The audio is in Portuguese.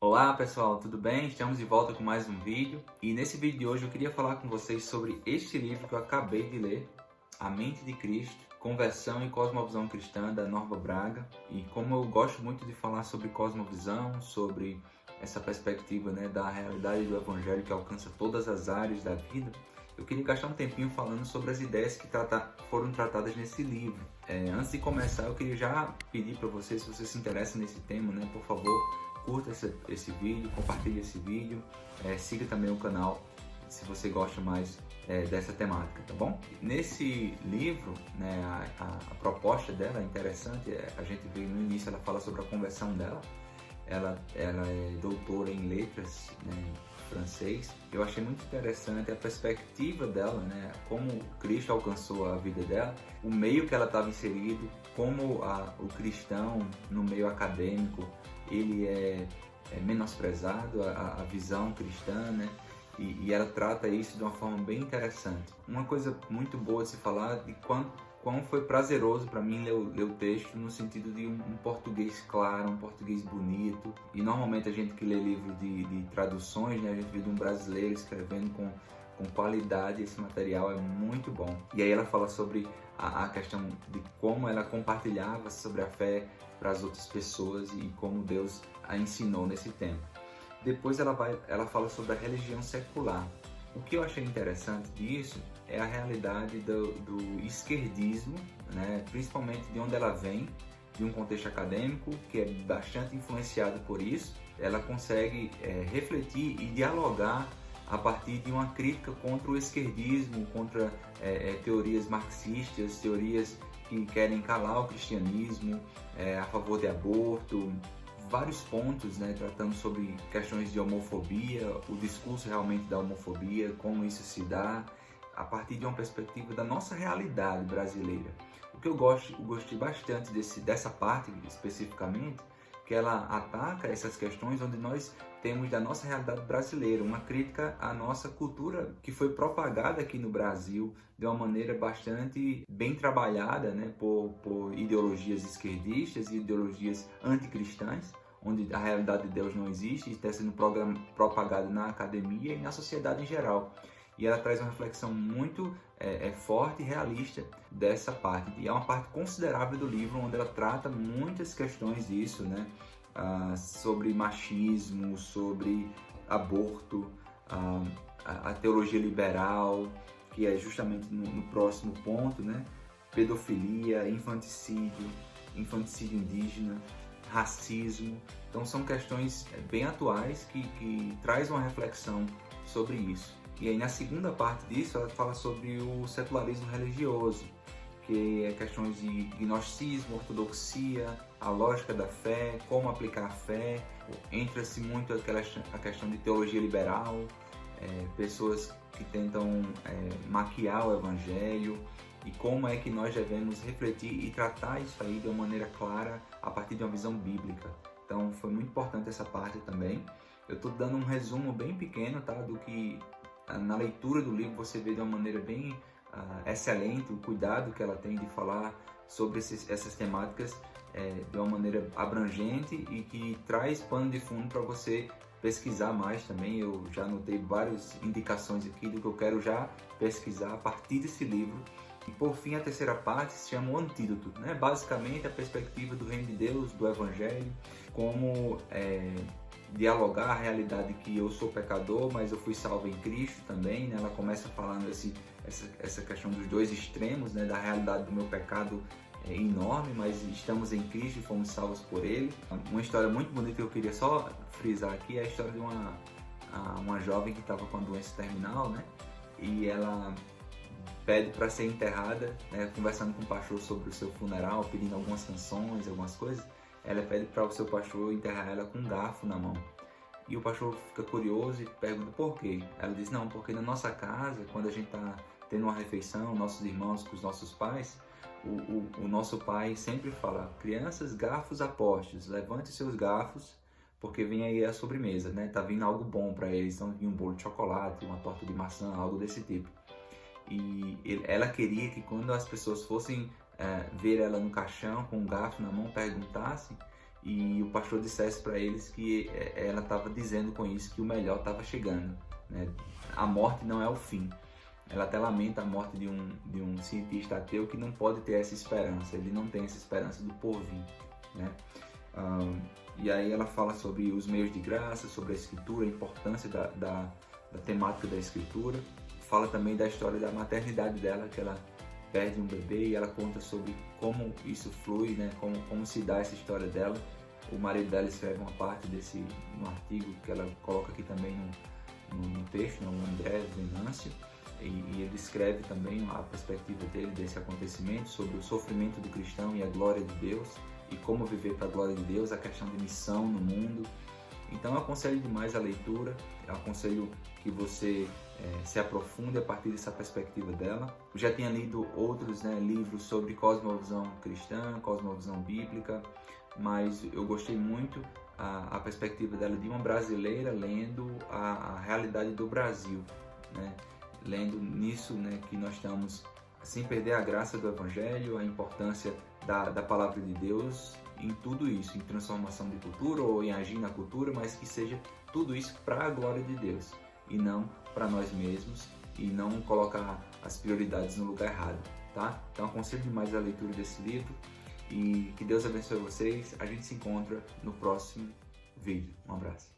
Olá pessoal, tudo bem? Estamos de volta com mais um vídeo e nesse vídeo de hoje eu queria falar com vocês sobre este livro que eu acabei de ler, A Mente de Cristo, Conversão e Cosmovisão Cristã, da Norva Braga. E como eu gosto muito de falar sobre cosmovisão, sobre essa perspectiva, da realidade do Evangelho que alcança todas as áreas da vida, eu queria gastar um tempinho falando sobre as ideias que foram tratadas nesse livro. Antes de começar, eu queria já pedir para vocês, se você se interessa nesse tema, por favor, curta esse vídeo, compartilhe esse vídeo, siga também o canal se você gosta mais dessa temática, tá bom? Nesse livro, a proposta dela é interessante, a gente vê no início, ela fala sobre a conversão dela. Ela é doutora em letras, francês. Eu achei muito interessante a perspectiva dela, como Cristo alcançou a vida dela, o meio que ela estava inserido, como o cristão no meio acadêmico ele é menosprezado, a visão cristã, e ela trata isso de uma forma bem interessante. Uma coisa muito boa de se falar de quão foi prazeroso para mim ler o texto, no sentido de um português claro, um português bonito. E normalmente a gente que lê livro de traduções, a gente vê de um brasileiro escrevendo com qualidade. Esse material é muito bom. E aí ela fala sobre a questão de como ela compartilhava sobre a fé para as outras pessoas e como Deus a ensinou nesse tempo. Depois ela fala sobre a religião secular. O que eu achei interessante disso é a realidade do esquerdismo, principalmente de onde ela vem, de um contexto acadêmico que é bastante influenciado por isso. Ela consegue refletir e dialogar a partir de uma crítica contra o esquerdismo, contra teorias marxistas, teorias que querem calar o cristianismo, a favor de aborto, vários pontos, tratando sobre questões de homofobia, o discurso realmente da homofobia, como isso se dá, a partir de uma perspectiva da nossa realidade brasileira. O que eu gostei bastante dessa parte especificamente, que ela ataca essas questões onde nós temos da nossa realidade brasileira, uma crítica à nossa cultura que foi propagada aqui no Brasil de uma maneira bastante bem trabalhada, por ideologias esquerdistas e ideologias anticristãs, onde a realidade de Deus não existe e está sendo propagada na academia e na sociedade em geral. E ela traz uma reflexão muito forte e realista dessa parte. E é uma parte considerável do livro, onde ela trata muitas questões disso, sobre machismo, sobre aborto, a teologia liberal, que é justamente no próximo ponto, pedofilia, infanticídio indígena, racismo. Então são questões bem atuais que traz uma reflexão sobre isso. E aí na segunda parte disso ela fala sobre o secularismo religioso, que é questões de gnosticismo, ortodoxia, a lógica da fé, como aplicar a fé. Entra-se muito a questão de teologia liberal, pessoas que tentam maquiar o evangelho, e como é que nós devemos refletir e tratar isso aí de uma maneira clara a partir de uma visão bíblica. Então foi muito importante essa parte também. Eu estou dando um resumo bem pequeno, do que na leitura do livro você vê de uma maneira bem excelente o cuidado que ela tem de falar sobre essas temáticas de uma maneira abrangente e que traz pano de fundo para você pesquisar mais também. Eu já anotei várias indicações aqui do que eu quero já pesquisar a partir desse livro. E por fim, a terceira parte se chama o Antídoto, basicamente a perspectiva do reino de Deus, do Evangelho, como dialogar a realidade que eu sou pecador, mas eu fui salvo em Cristo também. Ela começa falando essa questão dos dois extremos, da realidade do meu pecado enorme, mas estamos em Cristo e fomos salvos por Ele. Uma história muito bonita que eu queria só frisar aqui é a história de uma jovem que estava com a doença terminal, e ela pede para ser enterrada, conversando com o pastor sobre o seu funeral, pedindo algumas canções, algumas coisas. Ela pede para o seu pastor enterrar ela com um garfo na mão. E o pastor fica curioso e pergunta por quê. Ela diz, não, porque na nossa casa, quando a gente está tendo uma refeição, nossos irmãos com os nossos pais, o nosso pai sempre fala, crianças, garfos apostos, levante seus garfos, porque vem aí a sobremesa, tá vindo algo bom para eles. Então vinha um bolo de chocolate, uma torta de maçã, algo desse tipo. E ela queria que quando as pessoas fossem ver ela no caixão com um garfo na mão, perguntassem e o pastor dissesse para eles que ela estava dizendo com isso que o melhor estava chegando, né? A morte não é o fim. Ela até lamenta a morte de um cientista ateu que não pode ter essa esperança, ele não tem essa esperança do porvir, né? E aí ela fala sobre os meios de graça, sobre a escritura, a importância da temática da escritura. Fala também da história da maternidade dela, que ela perde um bebê, e ela conta sobre como isso flui, né? Como se dá essa história dela. O marido dela escreve uma parte desse no artigo que ela coloca aqui também no texto, o André Venâncio, e ele escreve também a perspectiva dele desse acontecimento, sobre o sofrimento do cristão e a glória de Deus, e como viver para a glória de Deus, a questão de missão no mundo. Então eu aconselho demais a leitura, eu aconselho que você se aprofunde a partir dessa perspectiva dela. Eu já tinha lido outros, né, livros sobre cosmovisão cristã, cosmovisão bíblica, mas eu gostei muito a perspectiva dela de uma brasileira lendo a realidade do Brasil, né? Lendo nisso, né, que nós estamos sem perder a graça do Evangelho, a importância da palavra de Deus em tudo isso, em transformação de cultura ou em agir na cultura, mas que seja tudo isso para a glória de Deus e não para nós mesmos, e não colocar as prioridades no lugar errado, tá? Então aconselho demais a leitura desse livro e que Deus abençoe vocês. A gente se encontra no próximo vídeo. Um abraço.